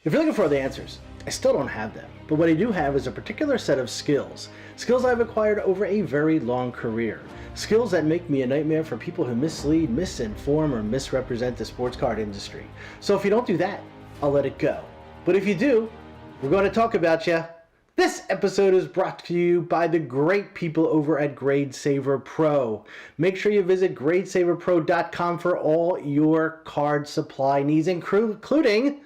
If you're looking for the answers, I still don't have them. But what I do have is a particular set of skills. Skills I've acquired over a very long career. Skills that make me a nightmare for people who mislead, misinform, or misrepresent the sports card industry. So if you don't do that, I'll let it go. But if you do, we're going to talk about you. This episode is brought to you by the great people over at GradeSaver Pro. Make sure you visit GradeSaverPro.com for all your card supply needs, including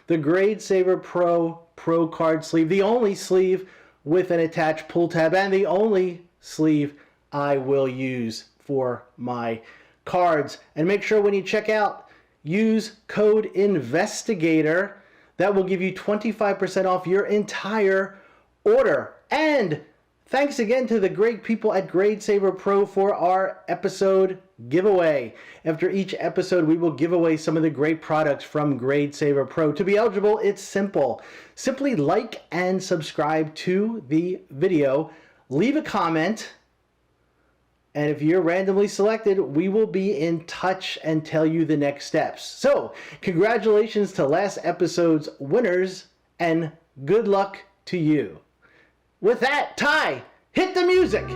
the GradeSaver Pro Card Sleeve, the only sleeve with an attached pull tab and the only sleeve I will use for my cards. And make sure when you check out, use code INVESTIGATOR. That will give you 25% off your entire order. And thanks again to the great people at GradeSaver Pro for our episode giveaway. After each episode, we will give away some of the great products from GradeSaver Pro. To be eligible, it's simple. Simply like and subscribe to the video, leave a comment, and if you're randomly selected, we will be in touch and tell you the next steps. So, congratulations to last episode's winners, and good luck to you. With that, Ty, hit the music!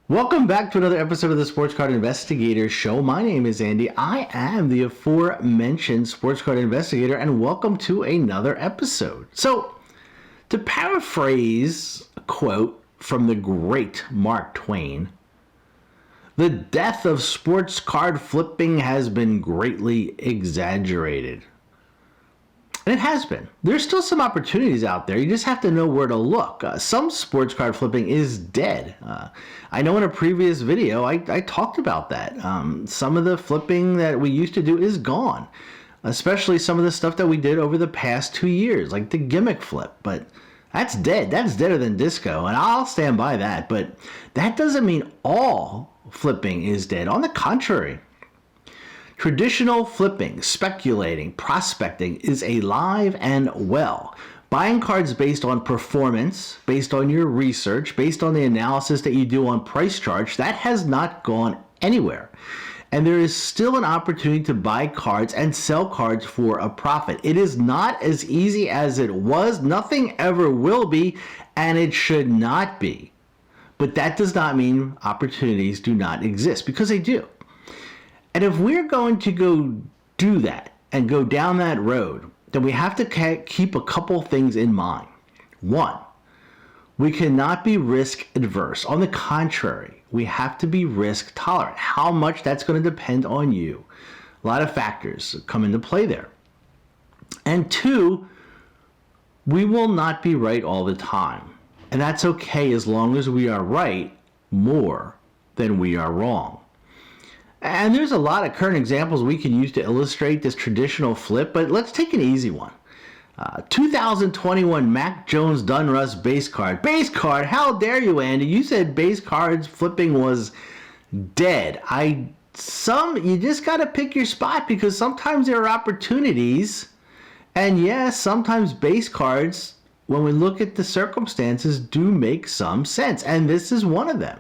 Welcome back to another episode of the Sports Card Investigator Show. My name is Andy. I am the aforementioned Sports Card Investigator, and welcome to another episode. So, to paraphrase a quote from the great Mark Twain, the death of sports card flipping has been greatly exaggerated. And it has been. There's still some opportunities out there. You just have to know where to look. Some sports card flipping is dead. I know in a previous video I talked about that. Some of the flipping that we used to do is gone. Especially some of the stuff that we did over the past 2 years, like the gimmick flip. But that's dead. That's deader than disco, and I'll stand by that. But that doesn't mean all flipping is dead. On the contrary. Traditional flipping, speculating, prospecting is alive and well. Buying cards based on performance, based on your research, based on the analysis that you do on price charge, that has not gone anywhere. And there is still an opportunity to buy cards and sell cards for a profit. It is not as easy as it was. Nothing ever will be, and it should not be. But that does not mean opportunities do not exist, because they do. And if we're going to go do that and go down that road, then we have to keep a couple things in mind. One, we cannot be risk adverse. On the contrary, we have to be risk tolerant. How much, that's going to depend on you. A lot of factors come into play there. And two, we will not be right all the time. And that's okay as long as we are right more than we are wrong. And there's a lot of current examples we can use to illustrate this traditional flip, but let's take an easy one. 2021 Mac Jones Donruss base card. Base card? How dare you, Andy? You said base cards flipping was dead. You just got to pick your spot, because sometimes there are opportunities. And yes, sometimes base cards, when we look at the circumstances, do make some sense. And this is one of them.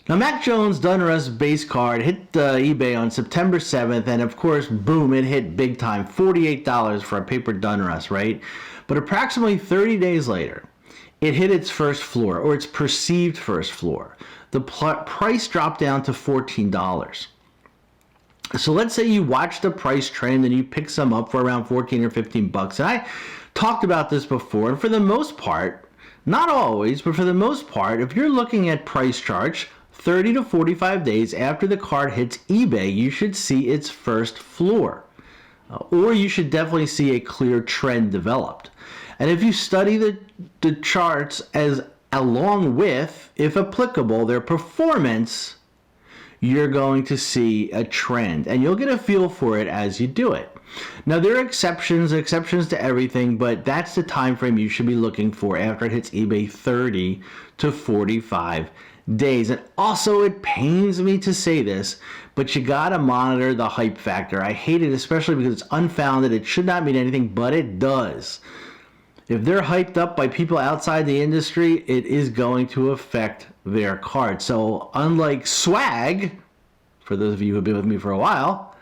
Now, Mac Jones Donruss base card hit eBay on September 7th, and of course, boom, it hit big time. $48 for a paper Donruss, right? But approximately 30 days later, it hit its first floor, or its perceived first floor. The price dropped down to $14. So let's say you watch the price trend and you pick some up for around 14 or 15 bucks. And I talked about this before, and for the most part, not always, but for the most part, if you're looking at price charge, 30 to 45 days after the card hits eBay, you should see its first floor. Or you should definitely see a clear trend developed. And if you study the charts as along with, if applicable, their performance, you're going to see a trend. And you'll get a feel for it as you do it. Now, there are exceptions to everything, but that's the time frame you should be looking for after it hits eBay, 30 to 45 days. And also, it pains me to say this, but you gotta monitor the hype factor. I hate it, especially because it's unfounded. It should not mean anything, but it does. If they're hyped up by people outside the industry, it is going to affect their card. So unlike swag, for those of you who have been with me for a while,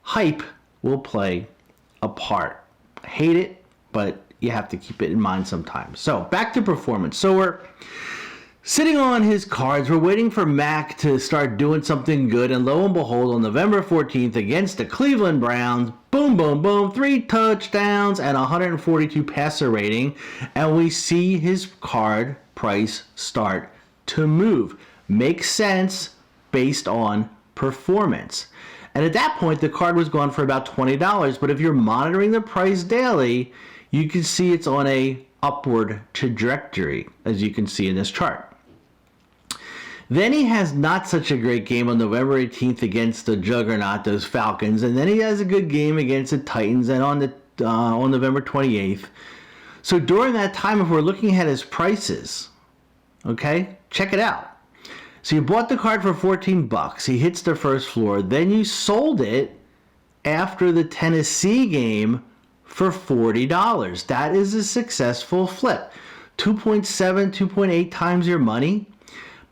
hype will play a part. I hate it, but you have to keep it in mind sometimes. So back to performance. So we're sitting on his cards. We're waiting for Mac to start doing something good. And lo and behold, on November 14th against the Cleveland Browns, boom, boom, boom, 3 touchdowns and 142 passer rating. And we see his card price start to move. Makes sense based on performance. And at that point, the card was gone for about $20. But if you're monitoring the price daily, you can see it's on a upward trajectory, as you can see in this chart. Then he has not such a great game on November 18th against the juggernaut, those Falcons. And then he has a good game against the Titans and on November 28th. So during that time, if we're looking at his prices, okay, check it out. So you bought the card for $14. He hits the first floor. Then you sold it after the Tennessee game for $40. That is a successful flip. 2.7, 2.8 times your money.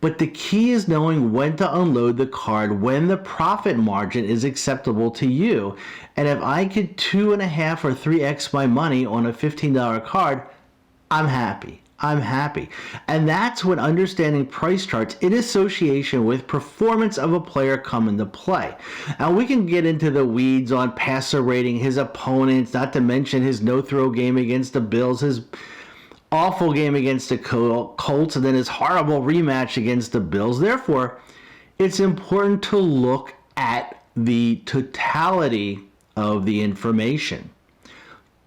But the key is knowing when to unload the card, when the profit margin is acceptable to you. And if I could 2.5 or 3x my money on a $15 card, I'm happy. I'm happy. And that's when understanding price charts in association with performance of a player come into play. Now we can get into the weeds on passer rating, his opponents, not to mention his no-throw game against the Bills, his awful game against the Colts, and then his horrible rematch against the Bills. Therefore, it's important to look at the totality of the information.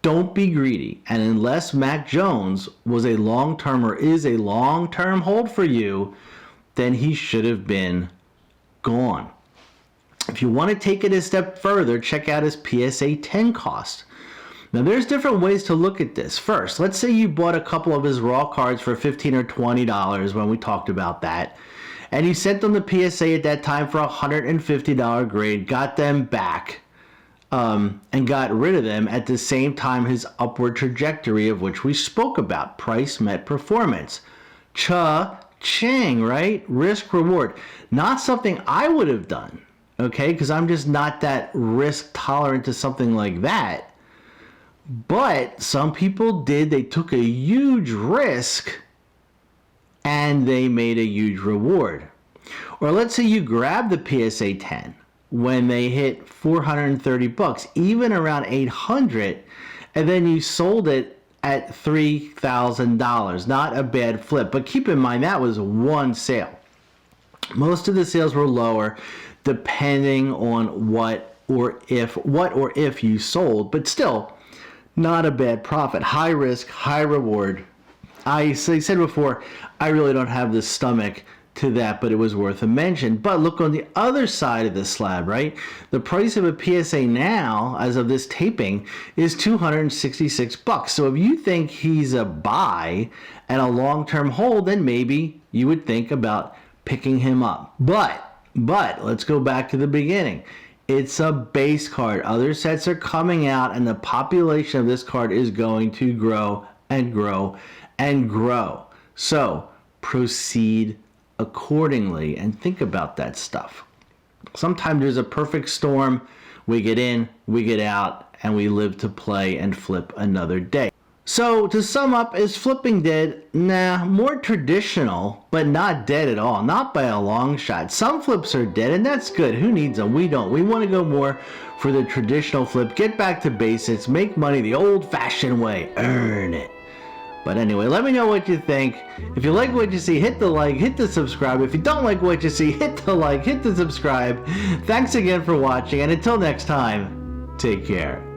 Don't be greedy. And unless Mac Jones was a long-term or is a long-term hold for you, then he should have been gone. If you want to take it a step further, check out his PSA 10 cost. Now, there's different ways to look at this. First, let's say you bought a couple of his raw cards for $15 or $20 when we talked about that, and you sent them the PSA at that time for a $150 grade, got them back, and got rid of them at the same time his upward trajectory of which we spoke about. Price met performance. Cha-ching, right? Risk reward. Not something I would have done, okay? Because I'm just not that risk tolerant to something like that. But some people did. They took a huge risk and they made a huge reward. Or let's say you grab the PSA 10 when they hit $430, even around $800, and then you sold it at $3,000. Not a bad flip, but keep in mind that was one sale. Most of the sales were lower, depending on what or if you sold, but still not a bad profit. High risk, high reward. I said before, I really don't have the stomach to that, but it was worth a mention. But look on the other side of the slab, right? The price of a PSA now, as of this taping, is $266. So if you think he's a buy and a long-term hold, then maybe you would think about picking him up. But let's go back to the beginning. It's a base card. Other sets are coming out, and the population of this card is going to grow and grow and grow. So proceed accordingly and think about that stuff. Sometimes there's a perfect storm. We get in, we get out, and we live to play and flip another day. So to sum up, is flipping dead? Nah, more traditional, but not dead at all. Not by a long shot. Some flips are dead, and that's good. Who needs them? We don't. We want to go more for the traditional flip. Get back to basics. Make money the old-fashioned way. Earn it. But anyway, let me know what you think. If you like what you see, hit the like, hit the subscribe. If you don't like what you see, hit the like, hit the subscribe. Thanks again for watching, and until next time, take care.